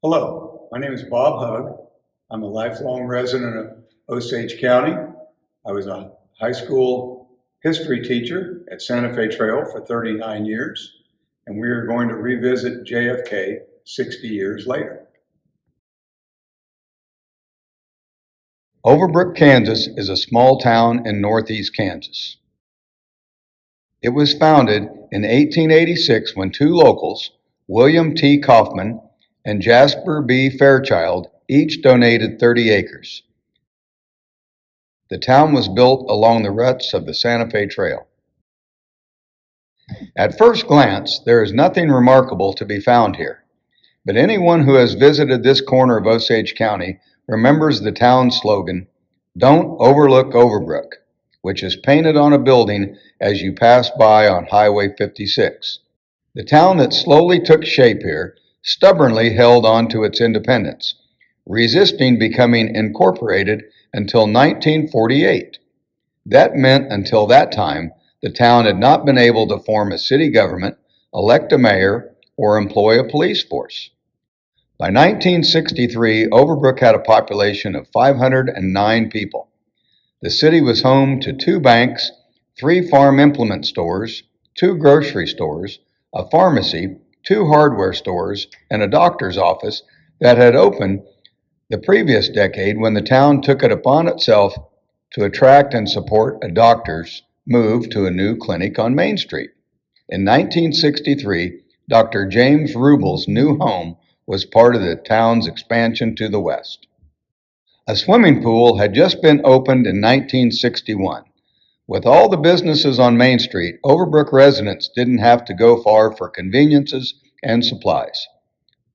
Hello, my name is Bob Hugg. I'm a lifelong resident of Osage County. I was a high school history teacher at Santa Fe Trail for 39 years, and we are going to revisit JFK 60 years later. Overbrook, Kansas is a small town in northeast Kansas. It was founded in 1886 when two locals, William T. Kaufman and Jasper B. Fairchild, each donated 30 acres. The town was built along the ruts of the Santa Fe Trail. At first glance, there is nothing remarkable to be found here, but anyone who has visited this corner of Osage County remembers the town's slogan, "Don't overlook Overbrook," which is painted on a building as you pass by on Highway 56. The town that slowly took shape here stubbornly held on to its independence, resisting becoming incorporated until 1948. That meant until that time, the town had not been able to form a city government, elect a mayor, or employ a police force. By 1963, Overbrook had a population of 509 people. The city was home to 2 banks, 3 farm implement stores, 2 grocery stores, a pharmacy, 2 hardware stores, and a doctor's office that had opened the previous decade when the town took it upon itself to attract and support a doctor's move to a new clinic on Main Street. In 1963, Dr. James Rubel's new home was part of the town's expansion to the west. A swimming pool had just been opened in 1961. With all the businesses on Main Street, Overbrook residents didn't have to go far for conveniences and supplies.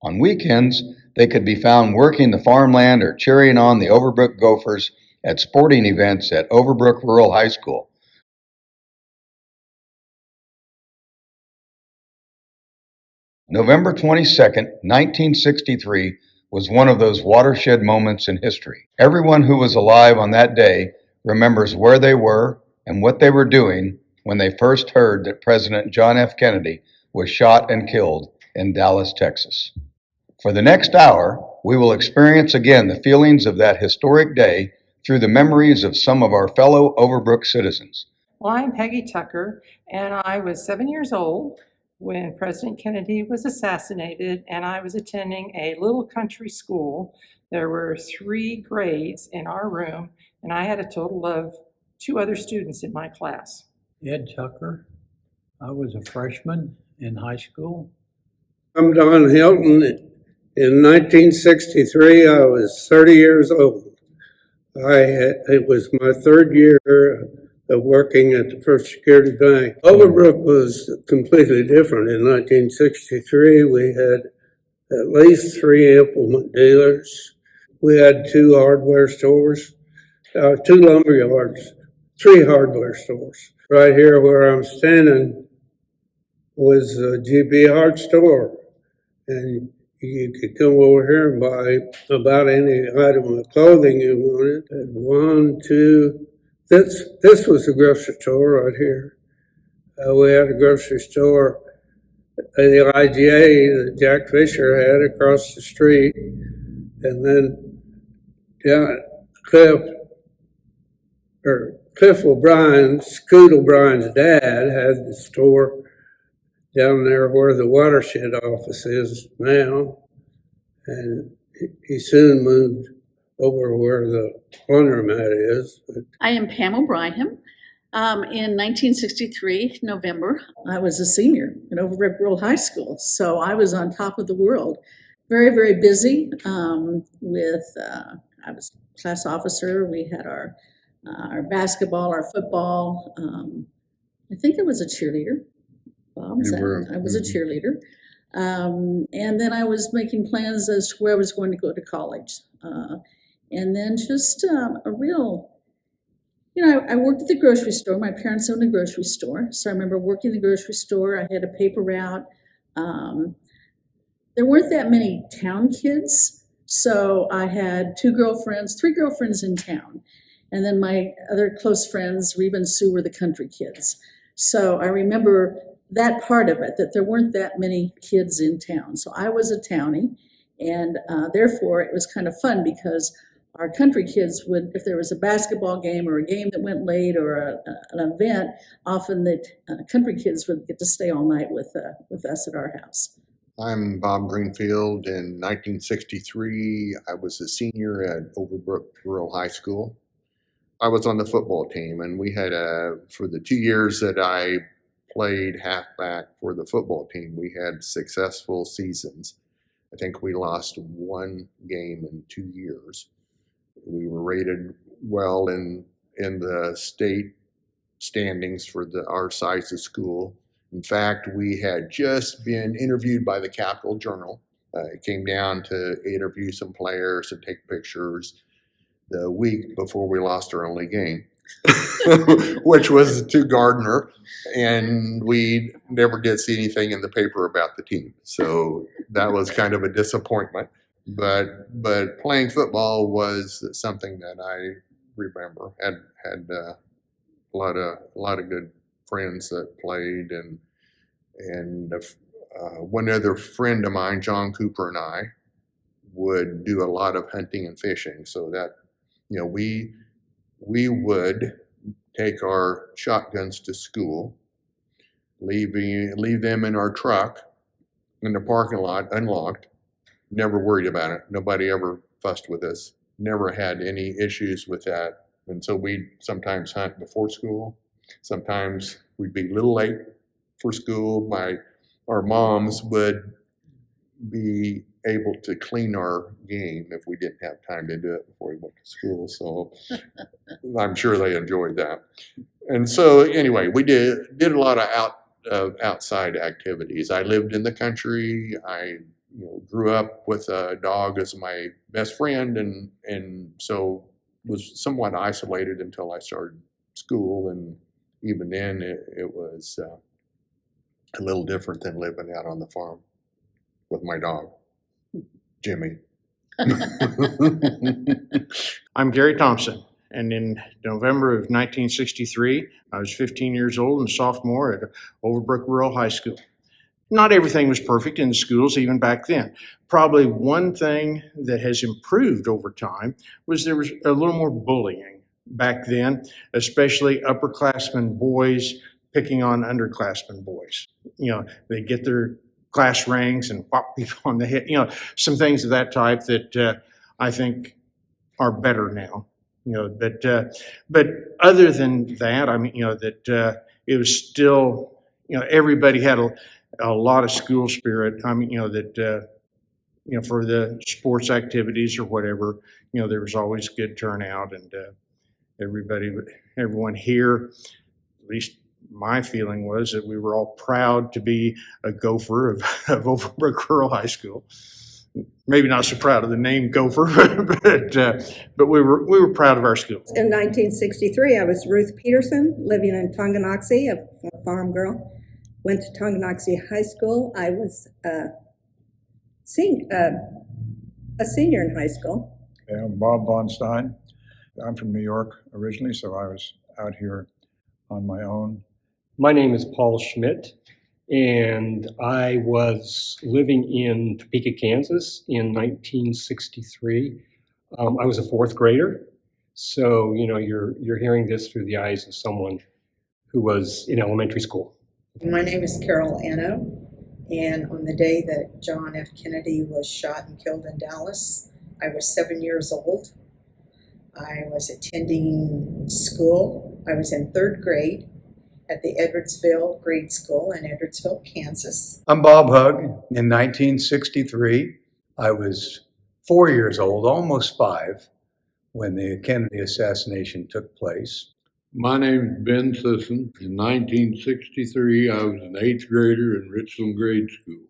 On weekends, they could be found working the farmland or cheering on the Overbrook Gophers at sporting events at Overbrook Rural High School. November 22, 1963 was one of those watershed moments in history. Everyone who was alive on that day remembers where they were and what they were doing when they first heard that President John F. Kennedy was shot and killed in Dallas, Texas. For the next hour, we will experience again the feelings of that historic day through the memories of some of our fellow Overbrook citizens. Well, I'm Peggy Tucker, and I was 7 years old when President Kennedy was assassinated, and I was attending a little country school. There were 3 grades in our room, and I had a total of 2 other students in my class. Ed Tucker. I was a freshman in high school. I'm Don Hilton. In 1963, I was 30 years old. It was my 3rd year of working at the First Security Bank. Overbrook was completely different. In 1963, we had at least 3 implement dealers. We had 2 hardware stores, 2 lumber yards, 3 hardware stores. Right here where I'm standing was a GB Hard store, and you could come over here and buy about any item of clothing you wanted. And 1, 2, this was a grocery store right here. We had a grocery store, the IGA that Jack Fisher had across the street, and then Cliff O'Brien, Scoot O'Brien's dad, had the store down there where the watershed office is now, and he soon moved over where the laundromat is. I am Pam O'Brien. In 1963, November, I was a senior at Overbrook Rural High School, so I was on top of the world. Very, very busy I was class officer. We had our basketball, our football. I think I was a cheerleader. Bob, I was a cheerleader. And then I was making plans as to where I was going to go to college. And then just a real, I worked at the grocery store. My parents owned a grocery store. So I remember working in the grocery store. I had a paper route. There weren't that many town kids. So I had 3 girlfriends in town. And then my other close friends, Reba and Sue, were the country kids. So I remember that part of it, that there weren't that many kids in town. So I was a townie. And therefore, it was kind of fun because our country kids would, if there was a basketball game or a game that went late or an event, often the country kids would get to stay all night with us at our house. I'm Bob Greenfield. In 1963, I was a senior at Overbrook Rural High School. I was on the football team, and we had for the 2 years that I played halfback for the football team, we had successful seasons. I think we lost one game in 2 years. We were rated well in the state standings for our size of school. In fact, we had just been interviewed by the Capital Journal. It came down to interview some players and take pictures the week before we lost our only game, which was to Gardner, and we never did see anything in the paper about the team. So that was kind of a disappointment. But playing football was something that I remember. Had a lot of good friends that played, and one other friend of mine, John Cooper, and I would do a lot of hunting and fishing. So that, we would take our shotguns to school, leave them in our truck in the parking lot unlocked. Never worried about it. Nobody ever fussed with us. Never had any issues with that. And so we'd sometimes hunt before school. Sometimes we'd be a little late for school. Our moms would be able to clean our game if we didn't have time to do it before we went to school. So I'm sure they enjoyed that. And so anyway, we did a lot of outside activities. I lived in the country. I grew up with a dog as my best friend, and so was somewhat isolated until I started school. And even then, it was a little different than living out on the farm with my dog, Jimmy. I'm Gary Thompson, and in November of 1963, I was 15 years old and a sophomore at Overbrook Rural High School. Not everything was perfect in the schools even back then. Probably one thing that has improved over time was there was a little more bullying back then, especially upperclassmen boys picking on underclassmen boys. They get their class rings and whop people on the head, some things of that type that I think are better now. But other than that, it was still, everybody had a lot of school spirit. For the sports activities or whatever, there was always good turnout, and everyone here, at least my feeling was that we were all proud to be a Gopher of Overbrook Rural High School. Maybe not so proud of the name Gopher, but we were proud of our school. In 1963, I was Ruth Peterson, living in Tonganoxie, a farm girl. Went to Tonganoxie High School. I was a senior in high school. I'm Bob Von Stein. I'm from New York originally, so I was out here on my own. My name is Paul Schmidt, and I was living in Topeka, Kansas in 1963. I was a fourth grader, so you're hearing this through the eyes of someone who was in elementary school. My name is Carol Anno, and on the day that John F. Kennedy was shot and killed in Dallas, I was 7 years old. I was attending school. I was in third grade at the Edwardsville Grade School in Edwardsville, Kansas. I'm Bob Hugg. In 1963, I was 4 years old, almost 5, when the Kennedy assassination took place. My name is Ben Sisson. In 1963, I was an 8th grader in Richland Grade School.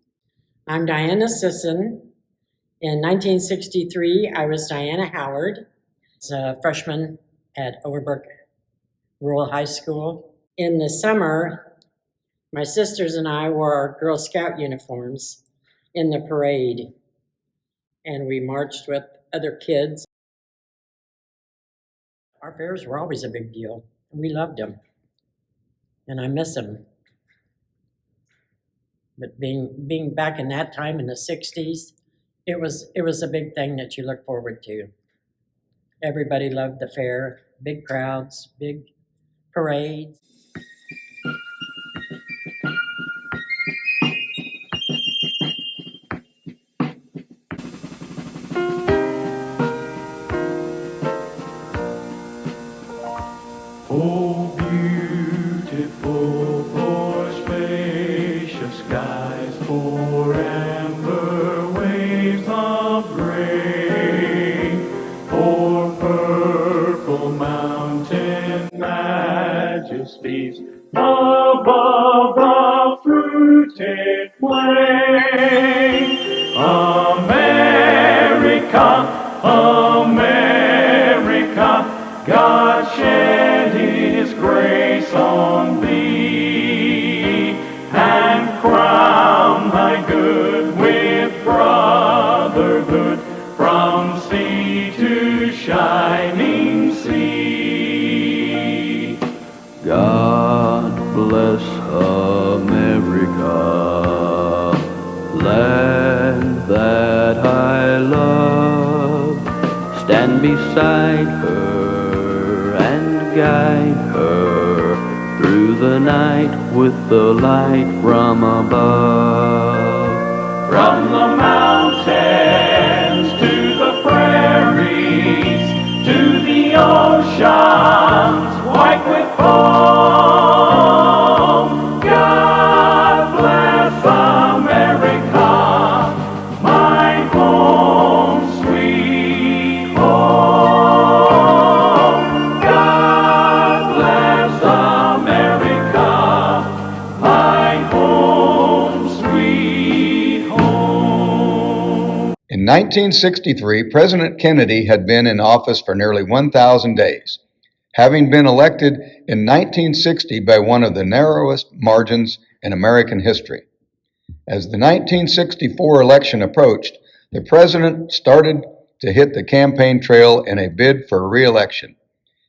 I'm Diana Sisson. In 1963, I was Diana Howard. I was a freshman at Overbrook Rural High School. In the summer, my sisters and I wore our Girl Scout uniforms in the parade, and we marched with other kids. Our fairs were always a big deal. We loved them, and I miss them. But being back in that time in the 60s, it was a big thing that you look forward to. Everybody loved the fair, big crowds, big parades. Oh, beautiful for spacious skies, for amber waves of gray, for purple mountain majesties above the fruited plain. America, America, God shed His grace on thee, and crown thy good with brotherhood, from sea to shining sea. God bless America, land that I love. Stand beside her and guide her through the night with the light from above. From the mountains to the prairies, to the oceans white with foam, God bless America, my home, sweet home. God bless America, my home, sweet home. In 1963, President Kennedy had been in office for nearly 1,000 days, having been elected in 1960 by one of the narrowest margins in American history. As the 1964 election approached, the president started to hit the campaign trail in a bid for re-election.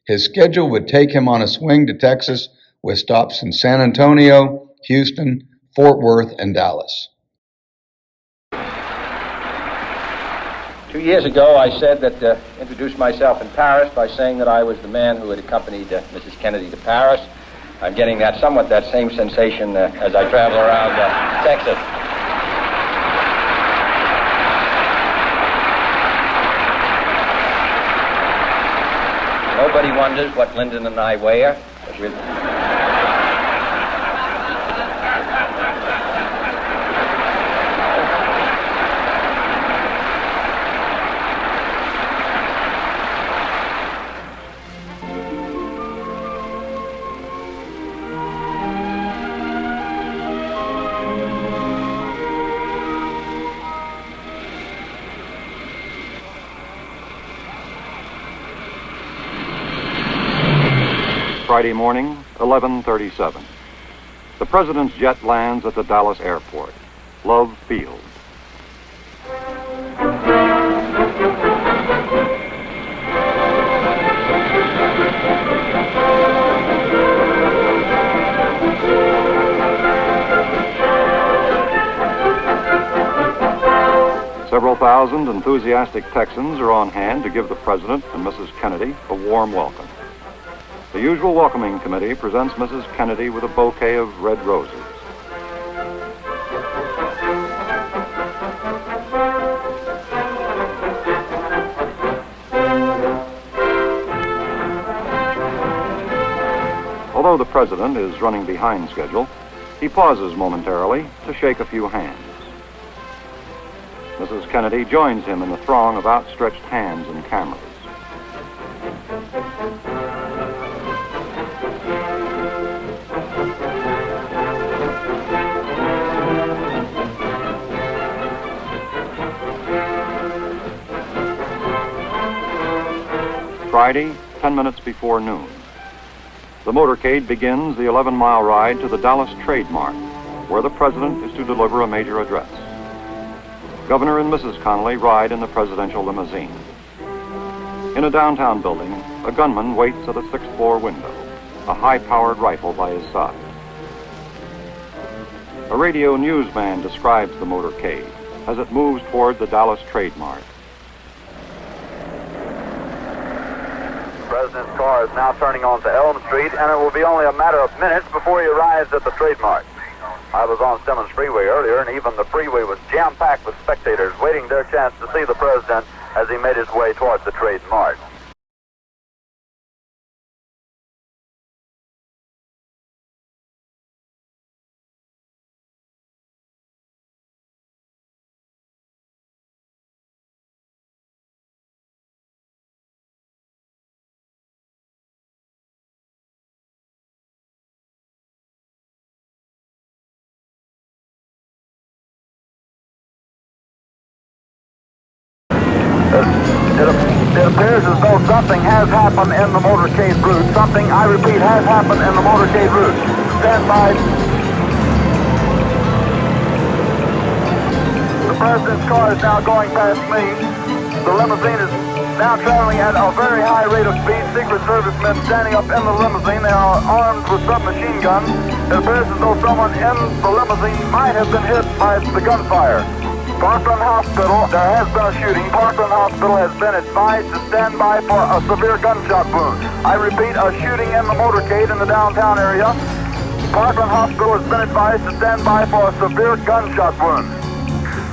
His schedule would take him on a swing to Texas with stops in San Antonio, Houston, Fort Worth, and Dallas. 2 years ago, I said that, introduced myself in Paris by saying that I was the man who had accompanied Mrs. Kennedy to Paris. I'm getting somewhat that same sensation as I travel around Texas. Nobody wonders what Lyndon and I wear. Friday morning, 11:37. The President's jet lands at the Dallas airport. Love Field. Several thousand enthusiastic Texans are on hand to give the President and Mrs. Kennedy a warm welcome. The usual welcoming committee presents Mrs. Kennedy with a bouquet of red roses. Although the President is running behind schedule, he pauses momentarily to shake a few hands. Mrs. Kennedy joins him in the throng of outstretched hands and cameras. Friday, 10 minutes before noon. The motorcade begins the 11-mile ride to the Dallas Trade Mart, where the President is to deliver a major address. Governor and Mrs. Connally ride in the presidential limousine. In a downtown building, a gunman waits at a sixth-floor window, a high-powered rifle by his side. A radio newsman describes the motorcade. as it moves toward the Dallas Trade Mart. The President's car is now turning onto Elm Street, and it will be only a matter of minutes before he arrives at the Trade Mart. I was on Simmons Freeway earlier, and even the freeway was jam-packed with spectators waiting their chance to see the President as he made his way towards the Trade Mart. It appears as though something has happened in the motorcade route. Something, I repeat, has happened in the motorcade route. Stand by. The President's car is now going past me. The limousine is now traveling at a very high rate of speed. Secret Service men standing up in the limousine. They are armed with submachine guns. It appears as though someone in the limousine might have been hit by the gunfire. Parkland Hospital, there has been a shooting. Parkland Hospital has been advised to stand by for a severe gunshot wound. I repeat, a shooting in the motorcade in the downtown area. Parkland Hospital has been advised to stand by for a severe gunshot wound.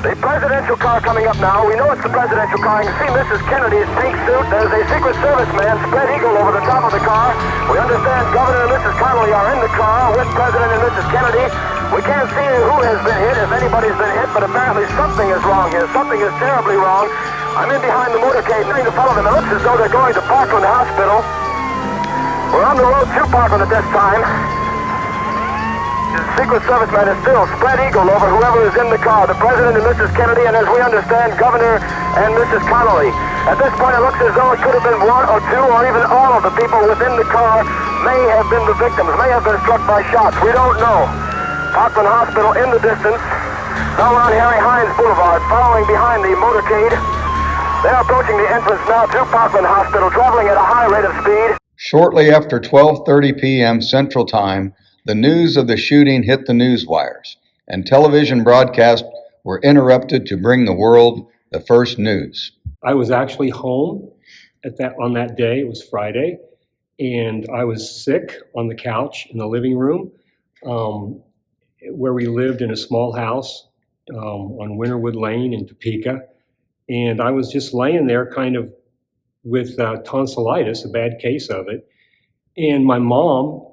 The presidential car coming up now. We know it's the presidential car. You can see Mrs. Kennedy's pink suit. There's a Secret Service man, spread eagle, over the top of the car. We understand Governor and Mrs. Connolly are in the car with President and Mrs. Kennedy. We can't see who has been hit, if anybody's been hit, but apparently something is wrong here. Something is terribly wrong. I'm in behind the motorcade trying to follow them. It looks as though they're going to Parkland Hospital. We're on the road to Parkland at this time. The Secret Service man is still spread eagle over whoever is in the car, the President and Mrs. Kennedy, and as we understand, Governor and Mrs. Connolly. At this point, it looks as though it could have been one or two or even all of the people within the car may have been the victims, may have been struck by shots. We don't know. Parkland Hospital in the distance. Now we're on Harry Hines Boulevard, following behind the motorcade. They're approaching the entrance now to Parkland Hospital, traveling at a high rate of speed. Shortly after 12:30 p.m. Central Time, the news of the shooting hit the news wires, and television broadcasts were interrupted to bring the world the first news. I was actually home on that day. It was Friday, and I was sick on the couch in the living room, where we lived in a small house on Winterwood Lane in Topeka. And I was just laying there kind of with tonsillitis, a bad case of it. And my mom,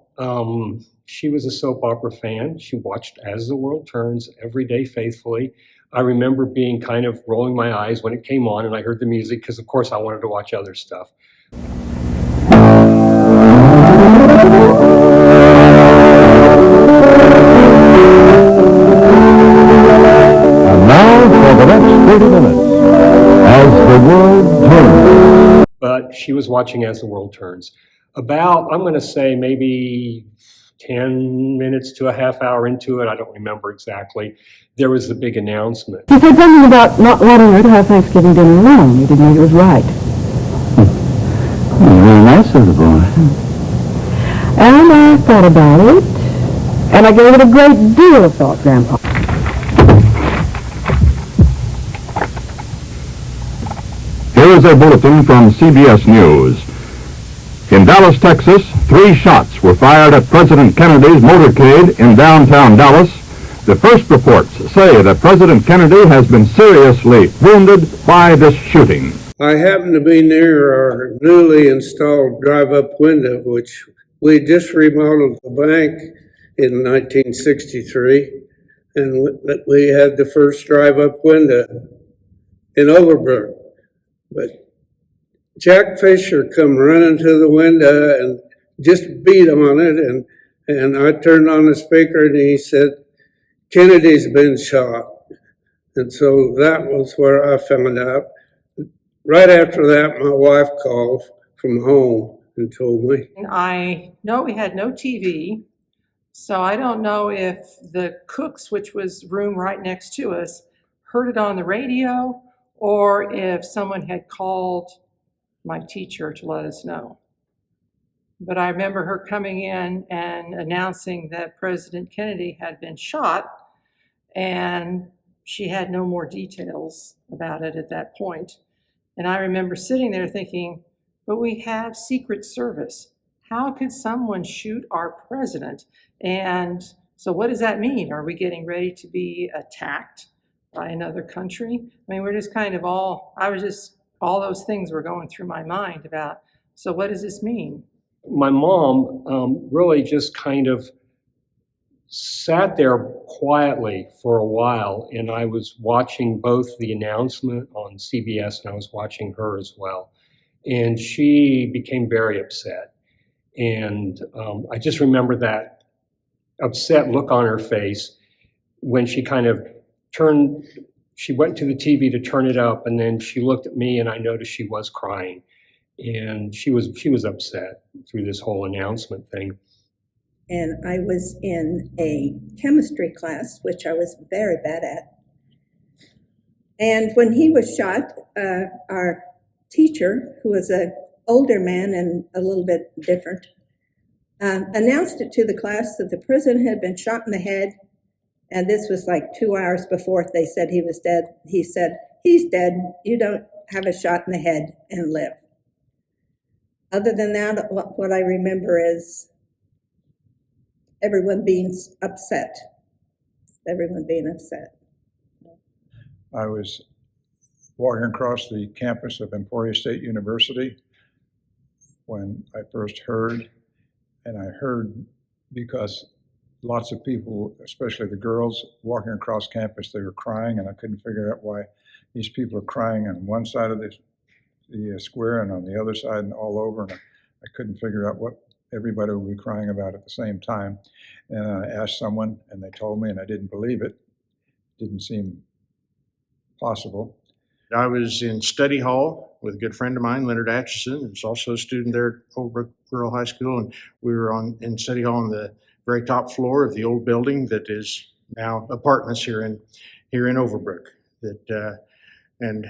she was a soap opera fan. She watched As the World Turns every day faithfully. I remember being kind of rolling my eyes when it came on and I heard the music because, of course, I wanted to watch other stuff. As the World Turns. But she was watching As the World Turns. About, I'm going to say maybe 10 minutes to a half hour into it, I don't remember exactly, there was the big announcement. He said something about not wanting her to have Thanksgiving dinner alone. He didn't think it was right. Very nice of the boy. And I thought about it, and I gave it a great deal of thought, Grandpa. Here is a bulletin from CBS News. In Dallas, Texas, 3 shots were fired at President Kennedy's motorcade in downtown Dallas. The first reports say that President Kennedy has been seriously wounded by this shooting. I happened to be near our newly installed drive-up window, which we just remodeled the bank in 1963, and we had the first drive-up window in Overbrook. But Jack Fisher come running to the window and just beat on it, and I turned on the speaker and he said, "Kennedy's been shot." And so that was where I found out. Right after that, my wife called from home and told me. I know we had no TV, so I don't know if the cook's, which was room right next to us, heard it on the radio or if someone had called my teacher to let us know. But I remember her coming in and announcing that President Kennedy had been shot, and she had no more details about it at that point. And I remember sitting there thinking, but we have Secret Service. How could someone shoot our president? And so what does that mean? Are we getting ready to be attacked by another country? I mean, we're just kind of all those things were going through my mind about, so what does this mean? My mom really just kind of sat there quietly for a while, and I was watching both the announcement on CBS and I was watching her as well. And she became very upset. And I just remember that upset look on her face when she kind of she went to the TV to turn it up, and then she looked at me and I noticed she was crying. And she was upset through this whole announcement thing. And I was in a chemistry class, which I was very bad at. And when he was shot, our teacher, who was an older man and a little bit different, announced it to the class that the president had been shot in the head. And this was like 2 hours before they said he was dead. He said, "He's dead. You don't have a shot in the head and live." Other than that, what I remember is everyone being upset. Everyone being upset. I was walking across the campus of Emporia State University when I first heard, and I heard because lots of people, especially the girls, walking across campus, they were crying, and I couldn't figure out why these people are crying on one side of the square and on the other side and all over, and I couldn't figure out what everybody would be crying about at the same time. And I asked someone, and they told me, and I didn't believe it. Didn't seem possible. I was in study hall with a good friend of mine, Leonard Atchison, who's also a student there at Overbrook Rural High School, and we were in study hall on the very top floor of the old building that is now apartments here in Overbrook. And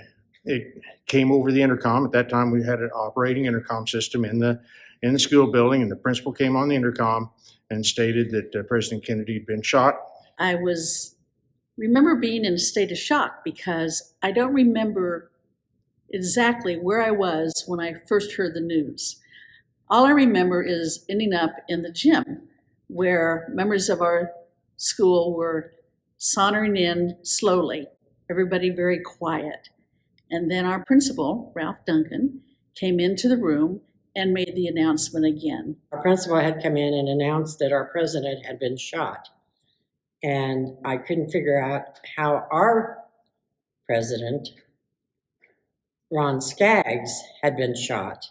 it came over the intercom. At that time, we had an operating intercom system in the school building, and the principal came on the intercom and stated that President Kennedy had been shot. I remember being in a state of shock because I don't remember exactly where I was when I first heard the news. All I remember is ending up in the gym where members of our school were sauntering in slowly, everybody very quiet. And then our principal, Ralph Duncan, came into the room and made the announcement again. Our principal had come in and announced that our president had been shot. And I couldn't figure out how our president, Ron Skaggs, had been shot.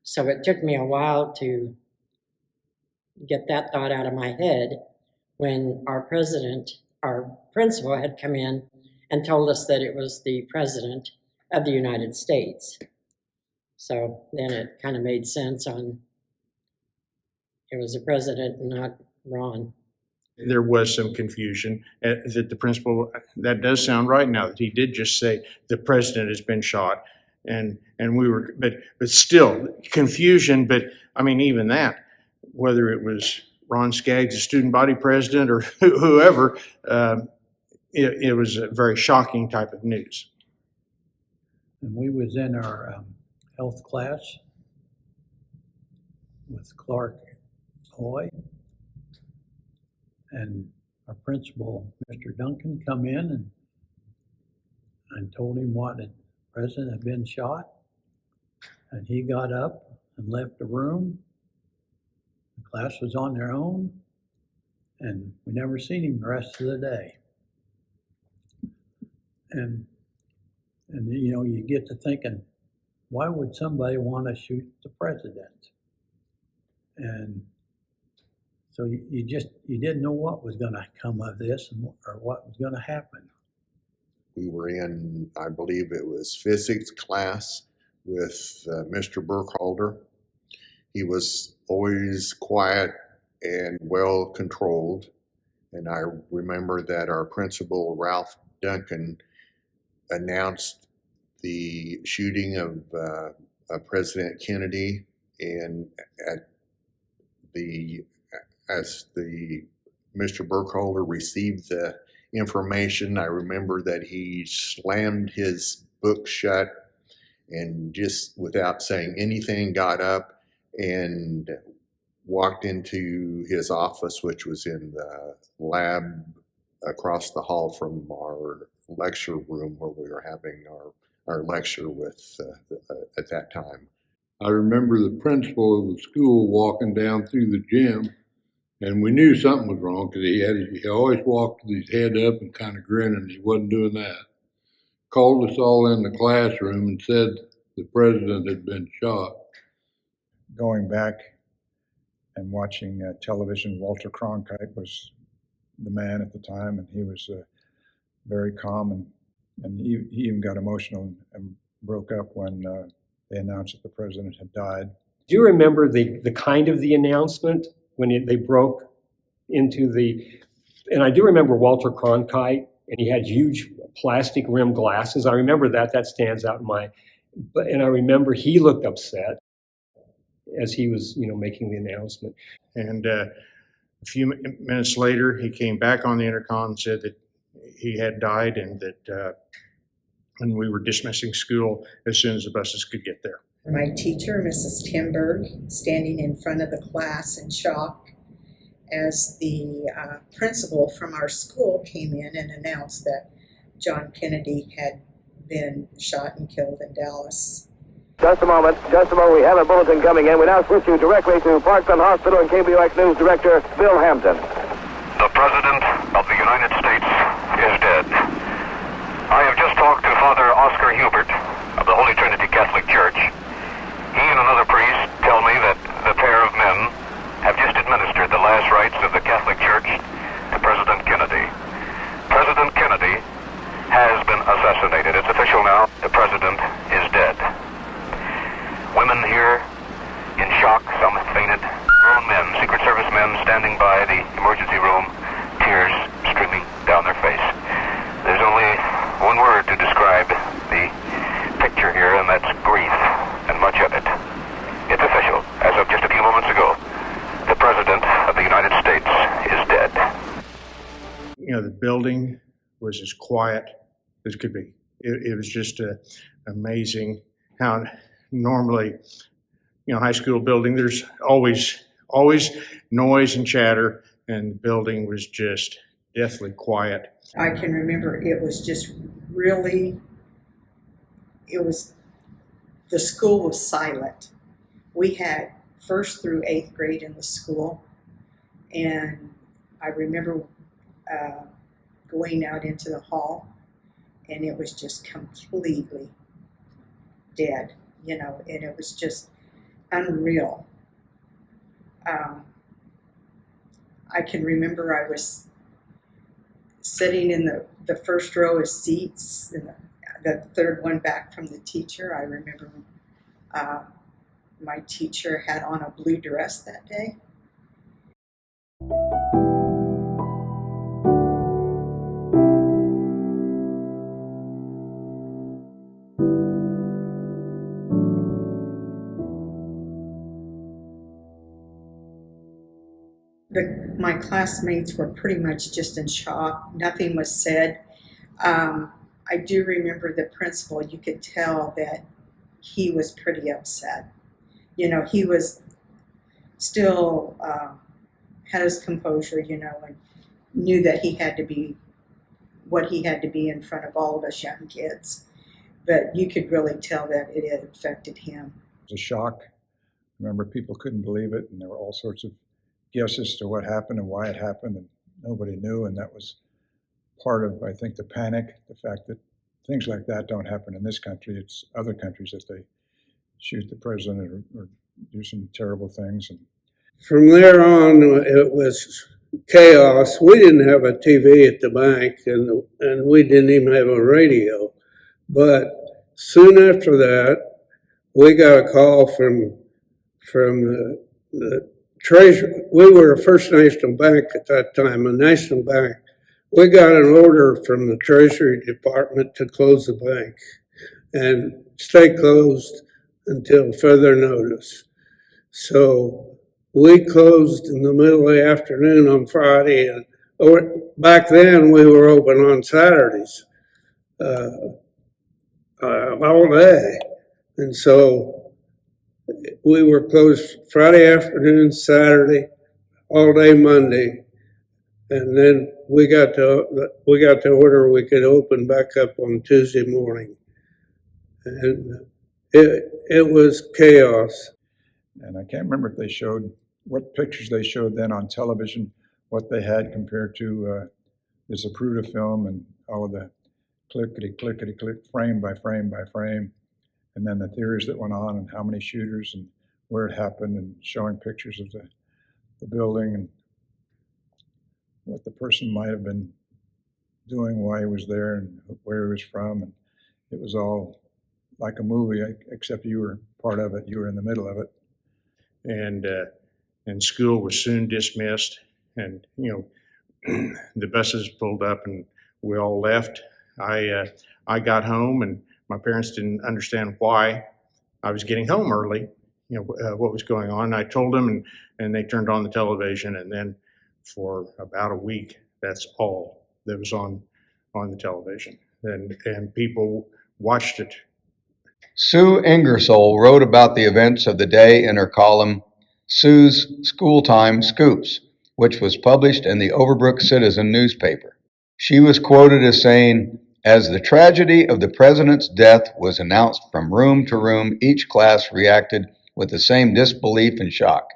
So it took me a while to get that thought out of my head when our principal had come in and told us that it was the president of the United States. So then it kind of made sense it was the president, not Ron. There was some confusion that the principal, that does sound right now, that he did just say the president has been shot. And we were, but still confusion, but I mean, even that, whether it was Ron Skaggs, the student body president, or whoever, it was a very shocking type of news. And we was in our health class with Clark Hoy, and our principal, Mr. Duncan, come in and told him what the president had been shot, and he got up and left the room. The class was on their own, and we never seen him the rest of the day. And you know, you get to thinking, why would somebody want to shoot the president? And so you didn't know what was going to come of this or what was going to happen. We were in, I believe it was physics class with Mr. Burkhalter. He was always quiet and well controlled. And I remember that our principal, Ralph Duncan, announced the shooting of President Kennedy, and as Mr. Burkhalter received the information. I remember that he slammed his book shut and just without saying anything got up and walked into his office, which was in the lab across the hall from our lecture room where we were having our lecture with at that time. I remember the principal of the school walking down through the gym, and we knew something was wrong because he always walked with his head up and kind of grinning. He wasn't doing that. Called us all in the classroom and said the president had been shot. Going back and watching television, Walter Cronkite was the man at the time, and he was very calm, and he even got emotional and broke up when they announced that the president had died. Do you remember the kind of the announcement when they broke into and I do remember Walter Cronkite, and he had huge plastic rimmed glasses. I remember that stands out and I remember he looked upset as he was, making the announcement. And a few minutes later, he came back on the intercom and said that he had died, and that and we were dismissing school as soon as the buses could get there. My teacher, Mrs. Timberg, standing in front of the class in shock as the principal from our school came in and announced that John Kennedy had been shot and killed in Dallas. Just a moment. We have a bulletin coming in. We now switch you directly to Parkland Hospital and KBOX News Director Bill Hampton. The President of the United States is dead. I have just talked to Father Oscar Hubert of the Holy Trinity Catholic Church. He and another priest tell me that the pair of men have just administered the last rites of the Catholic Church to President Kennedy. President Kennedy has been assassinated. It's official now. The President is dead. Women here in shock, some fainted. Grown men, Secret Service men standing by the emergency room, tears streaming down their face. There's only one word to describe the picture here, and that's grief, and much of it. It's official. As of just a few moments ago, the President of the United States is dead. The building was as quiet as could be. It was just amazing how normally, high school building, there's always noise and chatter, and the building was just deathly quiet. I can remember it was just really, the school was silent. We had 1st through 8th grade in the school, and I remember going out into the hall, and it was just completely dead, and it was just unreal. I can remember I was sitting in the first row of seats, in the third one back from the teacher. I remember my teacher had on a blue dress that day. My classmates were pretty much just in shock. Nothing was said. I do remember the principal. You could tell that he was pretty upset. He was still had his composure, and knew that he had to be what he had to be in front of all of us young kids. But you could really tell that it had affected him. It was a shock. I remember people couldn't believe it, and there were all sorts of guesses to what happened and why it happened, and nobody knew, and that was part of, I think, the panic, the fact that things like that don't happen in this country. It's other countries that they shoot the president or do some terrible things. And from there on, it was chaos. We didn't have a TV at the bank, and we didn't even have a radio. But soon after that, we got a call from the Treasury. We were a First National Bank at that time, a national bank. We got an order from the Treasury Department to close the bank and stay closed until further notice. So we closed in the middle of the afternoon on Friday, and back then we were open on Saturdays all day. And so we were closed Friday afternoon, Saturday, all day Monday. And then we got to order we could open back up on Tuesday morning. And it was chaos. And I can't remember if they showed, what pictures they showed then on television, what they had compared to the Zapruder film and all of the clickety-click, frame by frame by frame. And then the theories that went on and how many shooters and where it happened, and showing pictures of the building and what the person might have been doing, why he was there, and where he was from. And it was all like a movie, except you were part of it. You were in the middle of it. And school was soon dismissed, and the buses pulled up and we all left. I got home, and my parents didn't understand why I was getting home early, what was going on. I told them, and they turned on the television, and then for about a week, that's all that was on the television, and people watched it. Sue Ingersoll wrote about the events of the day in her column, Sue's Schooltime Scoops, which was published in the Overbrook Citizen newspaper. She was quoted as saying, "As the tragedy of the president's death was announced from room to room, each class reacted with the same disbelief and shock.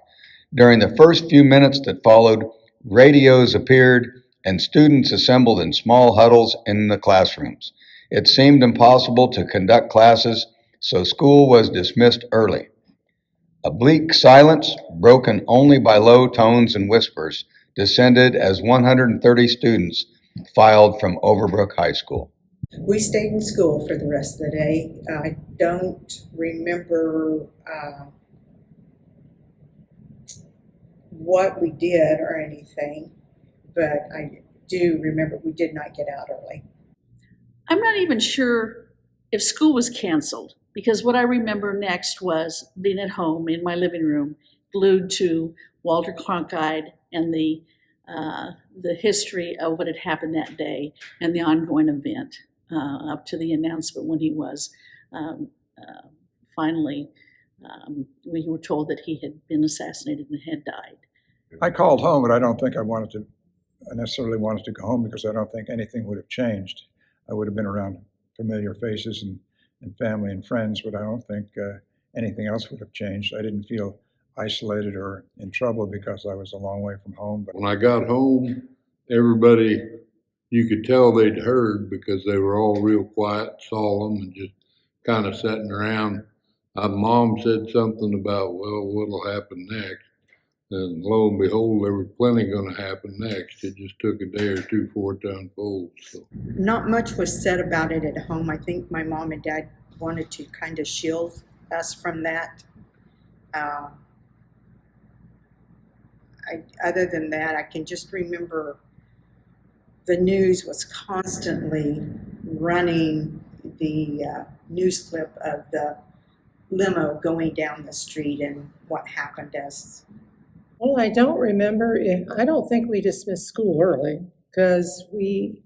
During the first few minutes that followed, radios appeared and students assembled in small huddles in the classrooms. It seemed impossible to conduct classes, so school was dismissed early. A bleak silence, broken only by low tones and whispers, descended as 130 students filed from Overbrook High School." We stayed in school for the rest of the day. I don't remember what we did or anything, but I do remember we did not get out early. I'm not even sure if school was canceled, because what I remember next was being at home in my living room, glued to Walter Cronkite and the history of what had happened that day and the ongoing event up to the announcement when he was finally, we were told that he had been assassinated and had died. I called home, but I don't think I necessarily wanted to go home, because I don't think anything would have changed. I would have been around familiar faces and family and friends, but I don't think anything else would have changed. I didn't feel isolated or in trouble because I was a long way from home. But when I got home, everybody, you could tell they'd heard, because they were all real quiet, solemn, and just kind of sitting around. Mom said something about, well, what'll happen next? And lo and behold, there was plenty going to happen next. It just took a day or two for it to unfold. So. Not much was said about it at home. I think my mom and dad wanted to kind of shield us from that. Other than that, I can just remember the news was constantly running the news clip of the limo going down the street and what happened as. Well, I don't remember. I don't think we dismissed school early, because the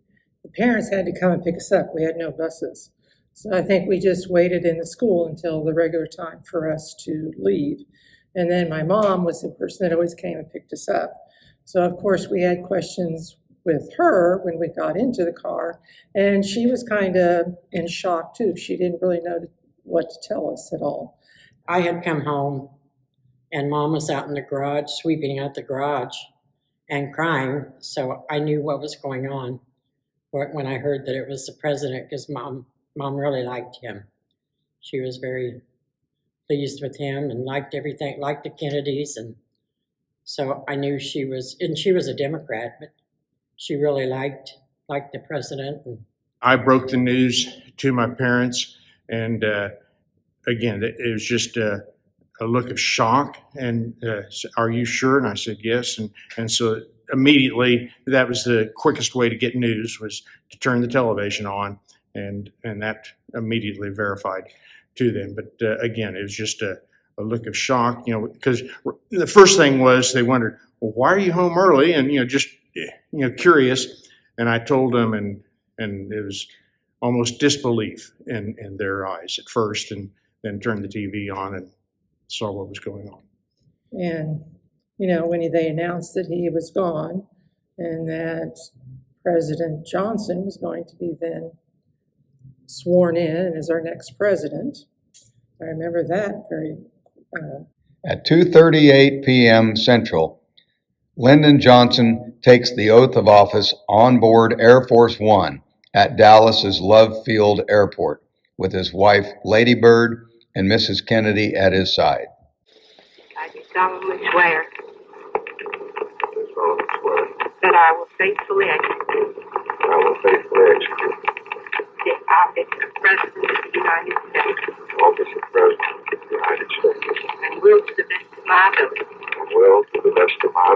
parents had to come and pick us up. We had no buses. So I think we just waited in the school until the regular time for us to leave. And then my mom was the person that always came and picked us up. So of course we had questions with her when we got into the car, and she was kind of in shock too. She didn't really know what to tell us at all. I had come home, and Mom was out in the garage, sweeping out the garage and crying, so I knew what was going on when I heard that it was the president, because Mom really liked him. She was very pleased with him and liked everything, liked the Kennedys, and so I knew she was a Democrat, but she really liked the president. And I broke the news to my parents, and again, it was just a look of shock, and are you sure? And I said yes, and so immediately that was the quickest way to get news, was to turn the television on, and that immediately verified to them. But again, it was just a look of shock, because the first thing was they wondered, well, why are you home early? And just curious. And I told them, and it was almost disbelief in their eyes at first, and then turned the TV on and saw what was going on. And, when they announced that he was gone and that President Johnson was going to be then sworn in as our next president, I remember that very. At 2:38 p.m. Central, Lyndon Johnson takes the oath of office on board Air Force One at Dallas's Love Field Airport with his wife, Lady Bird, and Mrs. Kennedy at his side. I do solemnly swear that I will faithfully execute the office of President of the United States and will to the best of my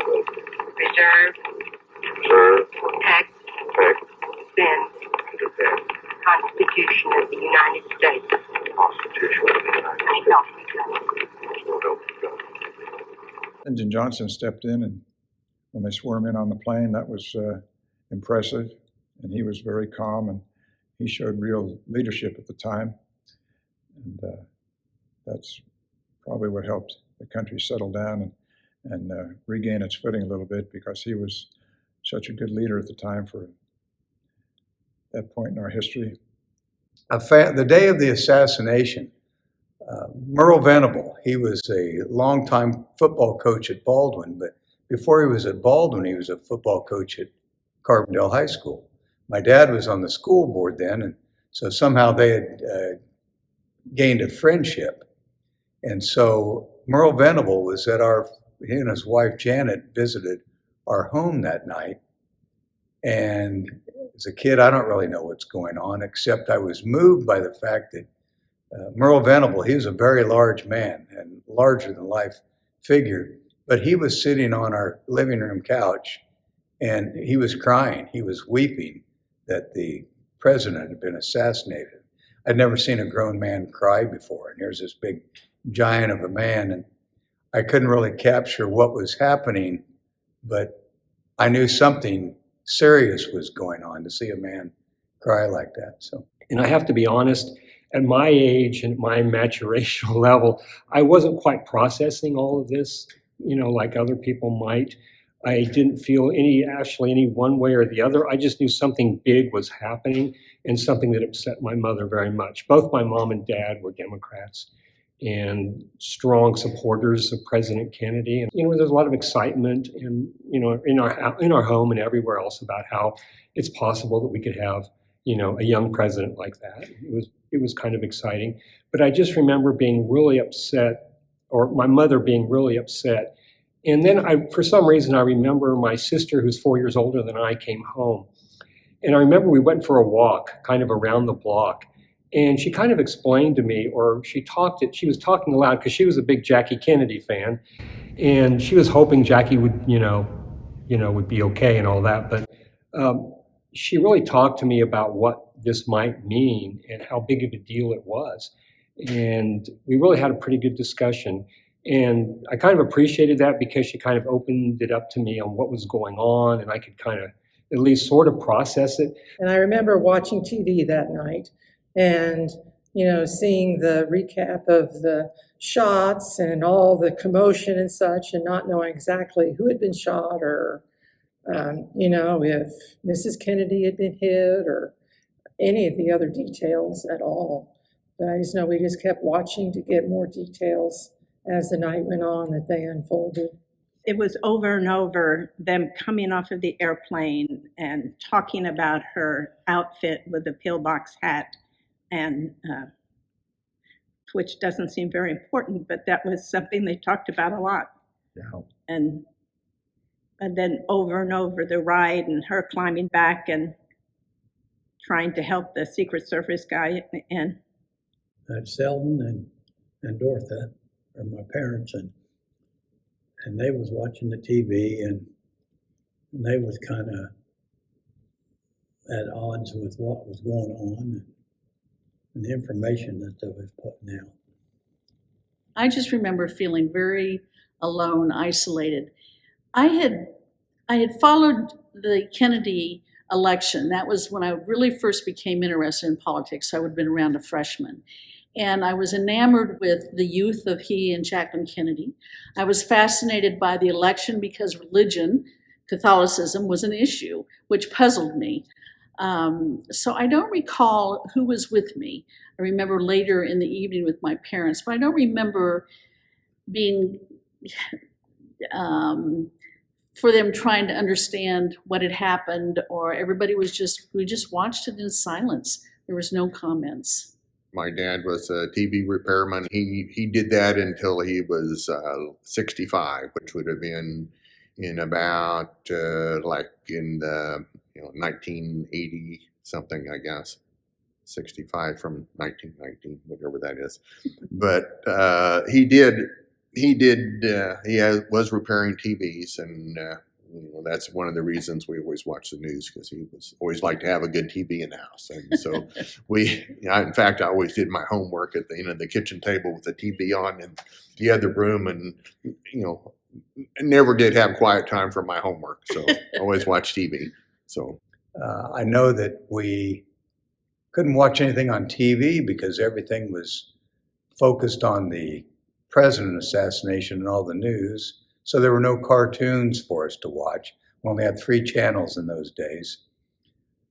ability preserve, protect, defend the Constitution of the United States. And help me God. Lyndon Johnson stepped in, and when they swore him in on the plane, that was impressive, and he was very calm, and he showed real leadership at the time, and that's probably what helped the country settle down and regain its footing a little bit, because he was such a good leader at the time for that point in our history. The day of the assassination, Merle Venable, he was a longtime football coach at Baldwin, but before he was at Baldwin, he was a football coach at Carbondale High School. My dad was on the school board then, and so somehow they had gained a friendship. And so Merle Venable was at he and his wife Janet visited our home that night. And as a kid, I don't really know what's going on, except I was moved by the fact that Merle Venable, he was a very large man and larger than life figure, but he was sitting on our living room couch and he was crying. He was weeping that the president had been assassinated. I'd never seen a grown man cry before, and here's this big giant of a man, and I couldn't really capture what was happening, but I knew something serious was going on to see a man cry like that. So, and I have to be honest, at my age and my maturational level, I wasn't quite processing all of this, like other people might. I didn't feel any one way or the other. I just knew something big was happening and something that upset my mother very much. Both my mom and dad were Democrats and strong supporters of President Kennedy. And, there's a lot of excitement and, in our home and everywhere else about how it's possible that we could have, a young president like that. It was kind of exciting. But I just remember being really upset, or my mother being really upset. And then for some reason, I remember my sister, who's 4 years older than I, came home. And I remember we went for a walk kind of around the block. And she kind of explained to me, or she was talking aloud because she was a big Jackie Kennedy fan. And she was hoping Jackie would, would be okay and all that. But she really talked to me about what this might mean and how big of a deal it was. And we really had a pretty good discussion. And I kind of appreciated that because she kind of opened it up to me on what was going on, and I could kind of at least sort of process it. And I remember watching TV that night and, seeing the recap of the shots and all the commotion and such, and not knowing exactly who had been shot or, if Mrs. Kennedy had been hit or any of the other details at all. But I just know we just kept watching to get more details as the night went on that they unfolded. It was over and over them coming off of the airplane and talking about her outfit with the pillbox hat, and which doesn't seem very important, but that was something they talked about a lot. Yeah. And then over and over the ride and her climbing back and trying to help the Secret Service guy in. Selden and Dorothy are my parents, and they was watching the TV, and they was kind of at odds with what was going on and the information that they was putting out. I just remember feeling very alone, isolated. I had followed the Kennedy election. That was when I really first became interested in politics. I would have been around a freshman. And I was enamored with the youth of he and Jacqueline Kennedy. I was fascinated by the election because religion, Catholicism, was an issue, which puzzled me. So I don't recall who was with me. I remember later in the evening with my parents, but I don't remember being, for them trying to understand what had happened, or everybody was we just watched it in silence. There was no comments. My dad was a TV repairman. He did that until he was 65, which would have been in about like in the 1980 something, I guess. 65 from 1919, whatever that is. But he was repairing TVs, and that's one of the reasons we always watch the news, because he was always liked to have a good TV in the house. And so in fact, I always did my homework at the end of the kitchen table with the TV on in the other room, and never did have quiet time for my homework. So always watch TV. So I know that we couldn't watch anything on TV because everything was focused on the president assassination and all the news. So there were no cartoons for us to watch. We only had 3 channels in those days,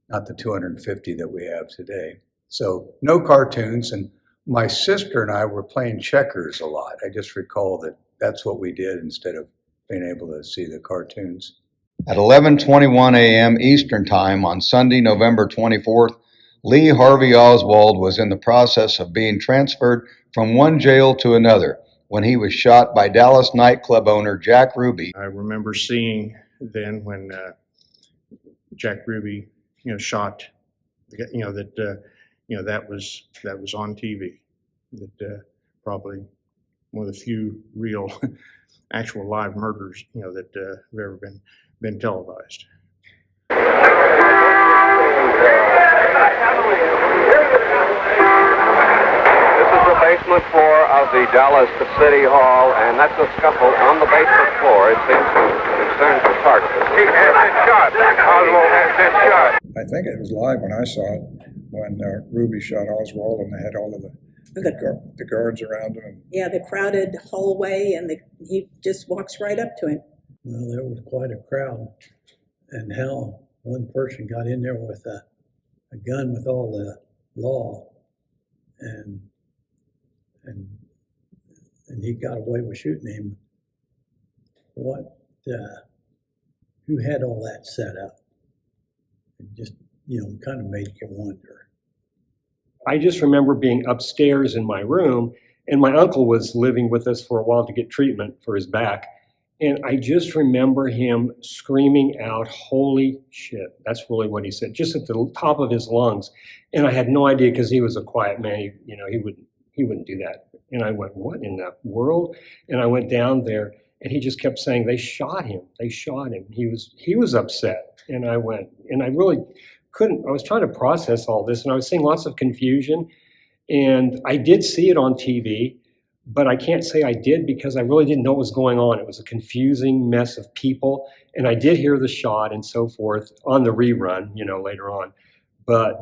not the 250 that we have today. So no cartoons. And my sister and I were playing checkers a lot. I just recall that that's what we did instead of being able to see the cartoons. At 11:21 a.m. Eastern Time on Sunday, November 24th, Lee Harvey Oswald was in the process of being transferred from one jail to another when he was shot by Dallas nightclub owner Jack Ruby. I remember seeing then when Jack Ruby, shot, that was on TV. That probably one of the few real, actual live murders, that have ever been televised. Basement floor of the Dallas City Hall, and that's a scuffle on the basement floor. It seems to concern photographers. He has been shot. Oswald has been shot. I think it was live when I saw it, when Ruby shot Oswald, and they had all of the guards around him. Yeah, the crowded hallway, and he just walks right up to him. Well, there was quite a crowd, and how one person got in there with a gun with all the law, and he got away with shooting him. Who had all that set up? It just, kind of made you wonder. I just remember being upstairs in my room, and my uncle was living with us for a while to get treatment for his back. And I just remember him screaming out, "Holy shit." That's really what he said, just at the top of his lungs. And I had no idea, because he was a quiet man. He wouldn't do that. And I went, "What in the world?" And I went down there, and he just kept saying, "They shot him. They shot him." He was upset. And I went, and I really couldn't. I was trying to process all this, and I was seeing lots of confusion. And I did see it on TV, but I can't say I did, because I really didn't know what was going on. It was a confusing mess of people, and I did hear the shot and so forth on the rerun, later on. But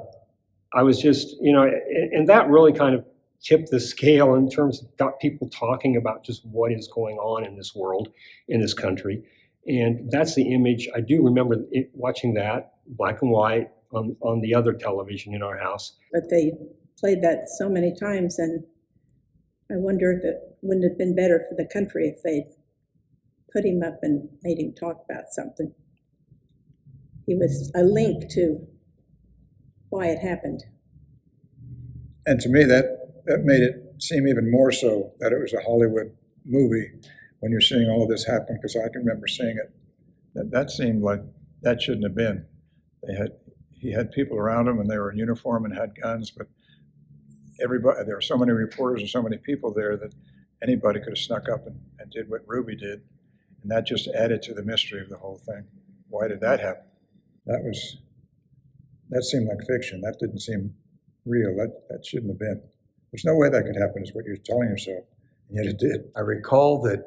I was just, and that really kind of tipped the scale in terms of got people talking about just what is going on in this world, in this country. And that's the image. I do remember watching that, black and white, on the other television in our house. But they played that so many times, and I wonder if it wouldn't have been better for the country if they'd put him up and made him talk about something. He was a link to why it happened. And to me, that made it seem even more so that it was a Hollywood movie when you're seeing all of this happen, because I can remember seeing it. That seemed like that shouldn't have been. He had people around him, and they were in uniform and had guns, but there were so many reporters and so many people there that anybody could have snuck up and did what Ruby did, and that just added to the mystery of the whole thing. Why did that happen? That seemed like fiction. That didn't seem real. That shouldn't have been. There's no way that could happen, is what you're telling yourself, and yet it did. I recall that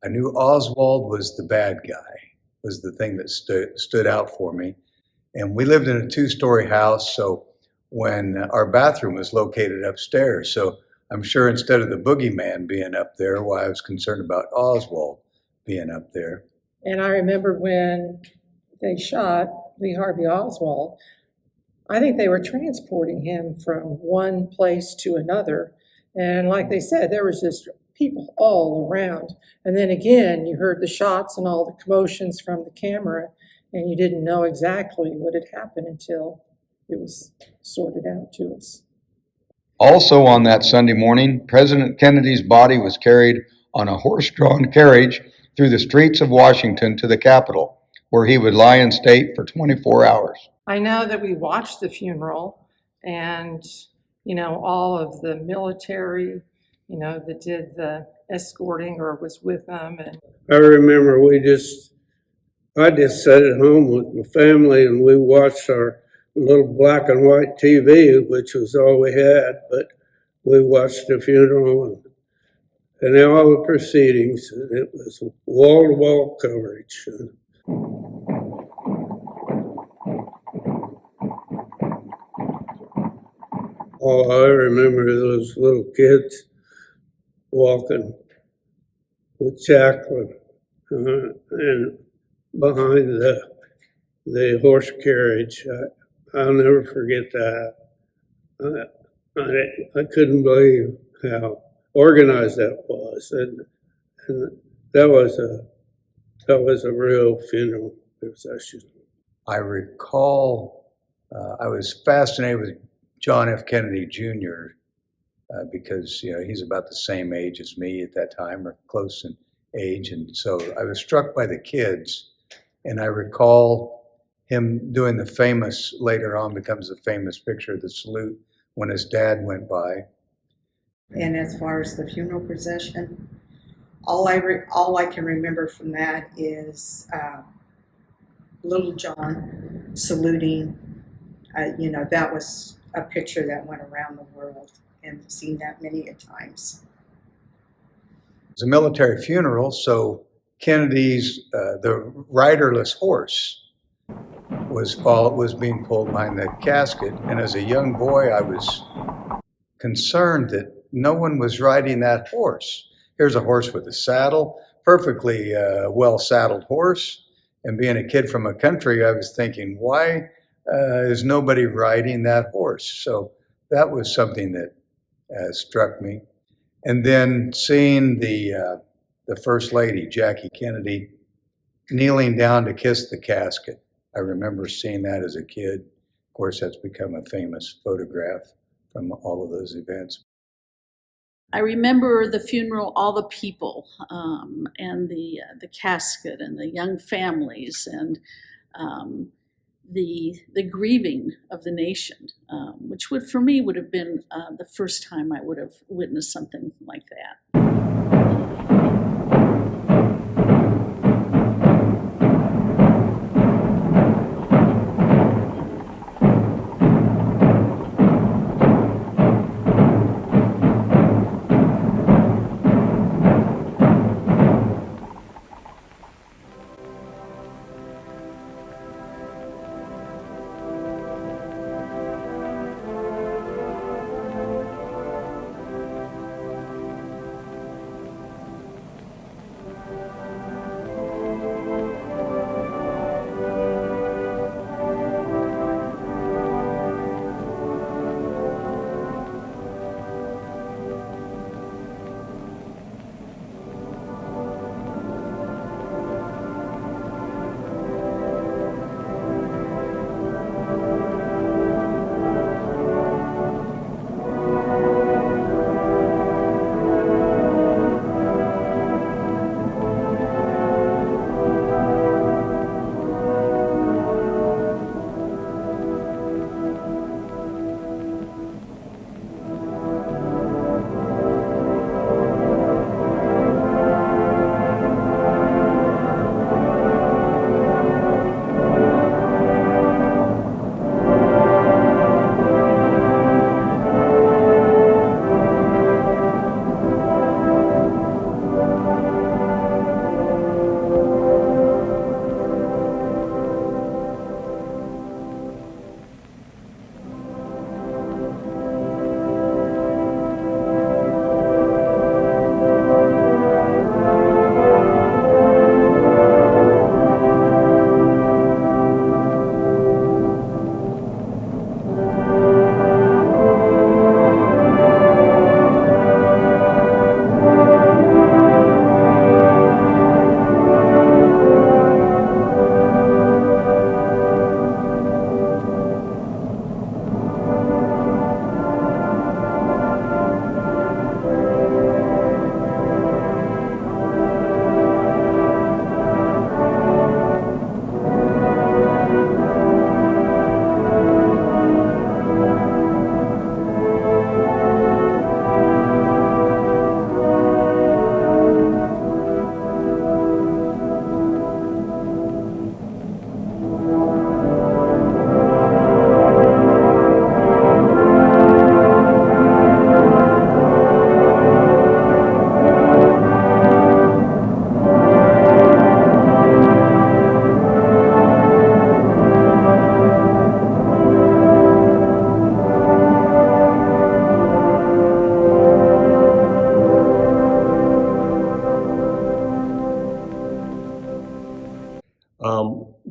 I knew Oswald was the bad guy, was the thing that stood out for me. And we lived in a 2-story house, so when our bathroom was located upstairs, so I'm sure instead of the boogeyman being up there, why I was concerned about Oswald being up there. And I remember when they shot Lee Harvey Oswald, I think they were transporting him from one place to another. And like they said, there was just people all around. And then again, you heard the shots and all the commotions from the camera, and you didn't know exactly what had happened until it was sorted out to us. Also on that Sunday morning, President Kennedy's body was carried on a horse-drawn carriage through the streets of Washington to the Capitol, where he would lie in state for 24 hours. I know that we watched the funeral, and, all of the military, that did the escorting or was with them. And I remember I just sat at home with my family and we watched our little black and white TV, which was all we had, but we watched the funeral and all the proceedings, and it was wall-to-wall coverage. Oh, I remember those little kids walking with Jacqueline and behind the horse carriage. I'll never forget that. I couldn't believe how organized that was, and that was a real funeral procession. I recall I was fascinated with John F. Kennedy Jr. Because he's about the same age as me at that time, or close in age, and so I was struck by the kids, and I recall him doing the famous, later on becomes the famous picture of the salute when his dad went by. And as far as the funeral procession, all I can remember from that is little John saluting. That was a picture that went around the world, and I've seen that many a times. It was a military funeral, so Kennedy's the riderless horse was being pulled behind the casket, and as a young boy, I was concerned that no one was riding that horse. Here's a horse with a saddle, perfectly well-saddled horse, and being a kid from a country, I was thinking, why is nobody riding that horse? So that was something that struck me. And then seeing the First Lady, Jackie Kennedy, kneeling down to kiss the casket. I remember seeing that as a kid. Of course, that's become a famous photograph from all of those events. I remember the funeral, all the people, and the casket, and the young families, and the grieving of the nation, which for me would have been the first time I would have witnessed something like that.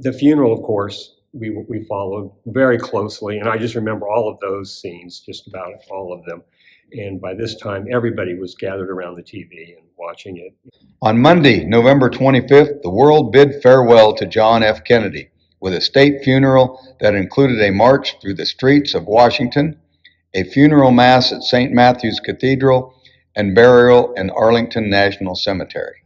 The funeral, of course, we followed very closely, and I just remember all of those scenes, just about all of them. And by this time, everybody was gathered around the TV and watching it. On Monday, November 25th, the world bid farewell to John F. Kennedy with a state funeral that included a march through the streets of Washington, a funeral mass at St. Matthew's Cathedral, and burial in Arlington National Cemetery.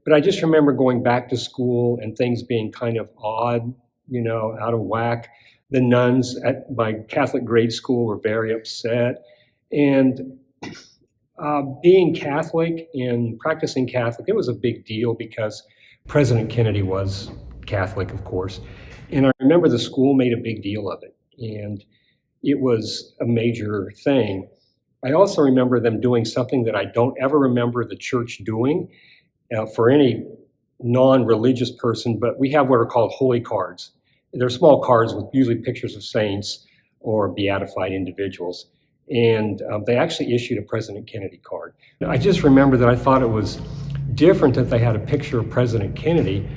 But I just remember going back to school and things being kind of odd, out of whack. The nuns at my Catholic grade school were very upset. And being Catholic and practicing Catholic, it was a big deal because President Kennedy was Catholic, of course. And I remember the school made a big deal of it. And it was a major thing. I also remember them doing something that I don't ever remember the church doing. For any non-religious person, but we have what are called holy cards. They're small cards with usually pictures of saints or beatified individuals. And they actually issued a President Kennedy card. I just remember that I thought it was different that they had a picture of President Kennedy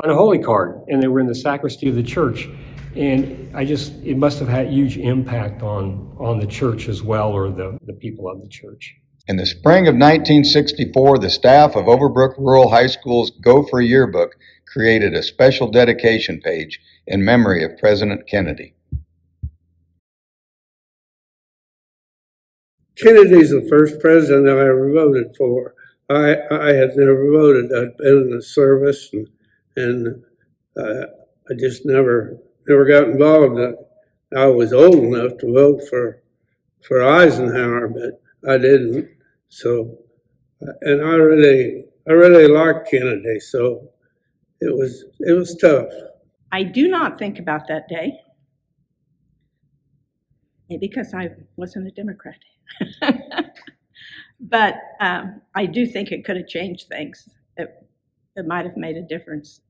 on a holy card, and they were in the sacristy of the church. And it must have had huge impact on the church as well, or the people of the church. In the spring of 1964, the staff of Overbrook Rural High School's Gopher Yearbook created a special dedication page in memory of President Kennedy. Kennedy's the first president I ever voted for. I had never voted. I'd been in the service, and I just never got involved. I was old enough to vote for Eisenhower, but I didn't. So, and I really liked Kennedy. So, it was tough. I do not think about that day, maybe because I wasn't a Democrat. But I do think it could have changed things. It might have made a difference.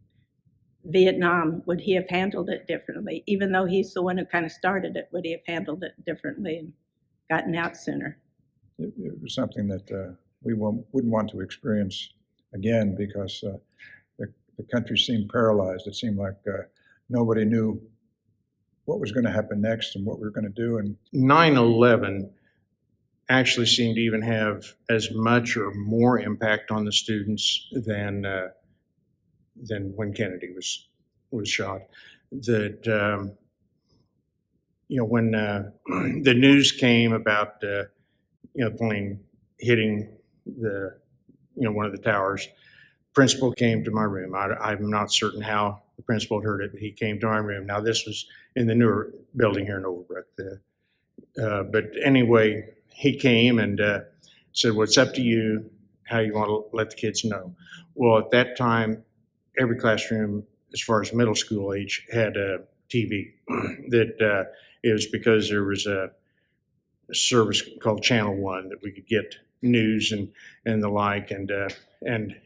Vietnam, would he have handled it differently? Even though he's the one who kind of started it, would he have handled it differently and gotten out sooner? It was something that we wouldn't want to experience again, because the country seemed paralyzed. It seemed like nobody knew what was going to happen next and what we were going to do. And 9/11 actually seemed to even have as much or more impact on the students than when Kennedy was shot. That when the news came about plane hitting one of the towers, principal came to my room. I'm not certain how the principal heard it, but he came to my room. Now this was in the newer building here in Overbrook. But anyway, he came and said, "Well, it's up to you how you want to let the kids know." Well, at that time, every classroom, as far as middle school age, had a TV. That it was because there was service called Channel One that we could get news and the like, and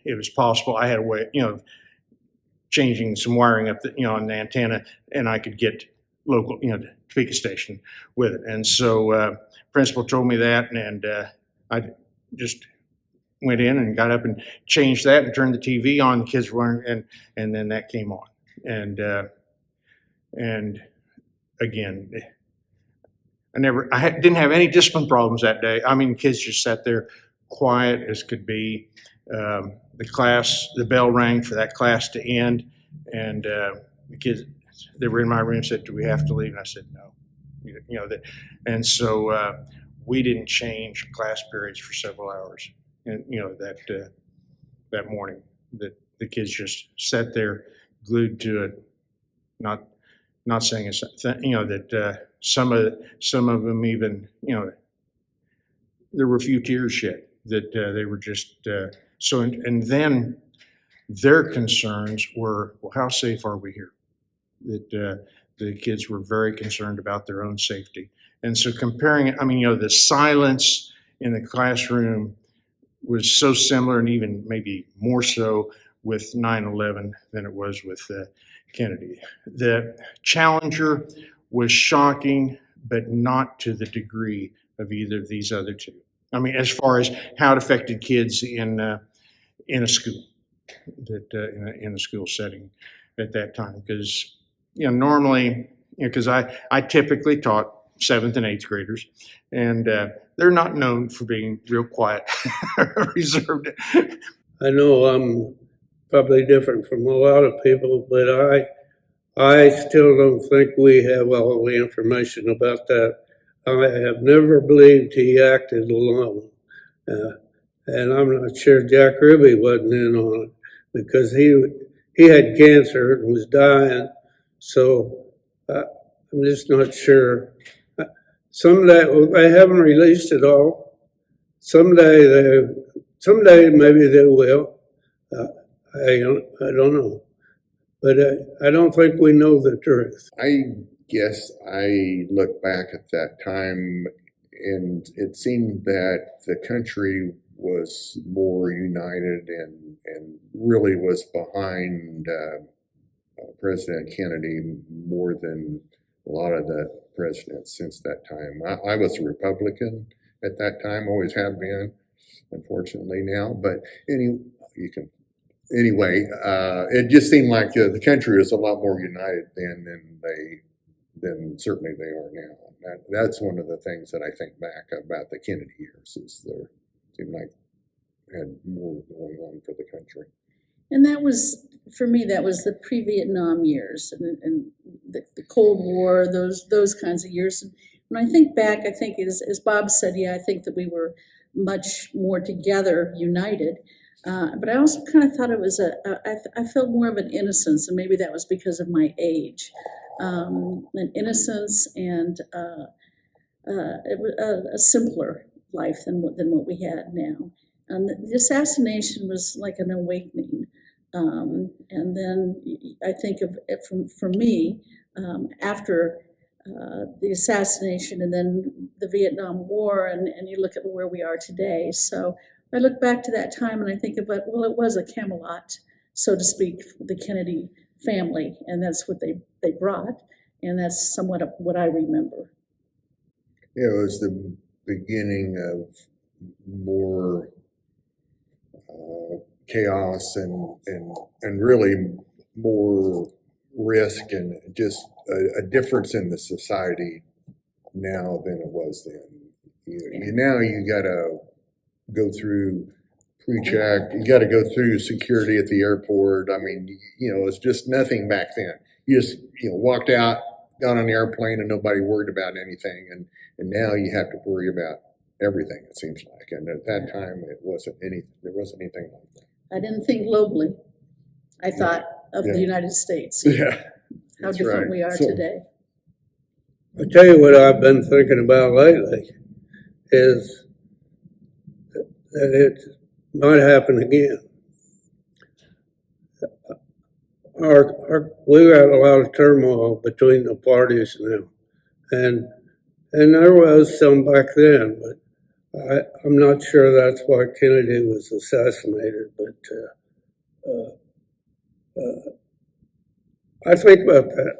it was possible. I had a way, of changing some wiring up, on the antenna, and I could get local, Topeka station with it. And so principal told me that, and I just went in and got up and changed that and turned the TV on. The kids were and then that came on, and again, I didn't have any discipline problems that day. I mean, kids just sat there quiet as could be. The bell rang for that class to end, and the kids, they were in my room, said, "Do we have to leave?" And I said, "No." And so we didn't change class periods for several hours. And that morning, that the kids just sat there glued to it, not saying a thing. That some of them even, there were a few tears shed. That they were just so. And then their concerns were, well, how safe are we here? That the kids were very concerned about their own safety. And so comparing it, the silence in the classroom was so similar, and even maybe more so with 9/11 than it was with Kennedy. The Challenger was shocking, but not to the degree of either of these other two. As far as how it affected kids in a school, in a school setting at that time, because normally, because I typically taught 7th and 8th graders, and they're not known for being real quiet, reserved. I know I'm probably different from a lot of people, but I still don't think we have all the information about that. I have never believed he acted alone. And I'm not sure Jack Ruby wasn't in on it, because he had cancer and was dying. So I'm just not sure. Someday, they haven't released it all. Someday maybe they will. I don't know. But I don't think we know the truth. I guess I look back at that time, and it seemed that the country was more united and really was behind President Kennedy more than a lot of the presidents since that time. I was a Republican at that time, always have been, unfortunately now. But anyway, it just seemed like the country was a lot more united then than certainly they are now. That's one of the things that I think back about the Kennedy years, is there seemed like had more going on for the country. And that was, for me, that was the pre-Vietnam years and the Cold War, those kinds of years. And when I think back, I think, as Bob said, I think that we were much more together, united. But I also kind of thought it was I felt more of an innocence, and maybe that was because of my age. An innocence and it was a simpler life than what we had now. And the assassination was like an awakening. And then I think of it for me, after the assassination and then the Vietnam War, and you look at where we are today. So I look back to that time and I think about, well, it was a Camelot, so to speak, for the Kennedy family, and that's what they brought, and that's somewhat of what I remember. It was the beginning of more chaos and really more risk, and just a difference in the society now than it was then. Now you got to go through pre-check. You got to go through security at the airport. It's just nothing back then. You just walked out, got on the airplane, and nobody worried about anything. And now you have to worry about everything, it seems like. And at that time, there wasn't anything like that. I didn't think globally. I thought of the United States. Yeah. How different we are today. I tell you what I've been thinking about lately is that it might happen again. We got a lot of turmoil between the parties now, and And there was some back then, but I'm not sure that's why Kennedy was assassinated, but I think about that.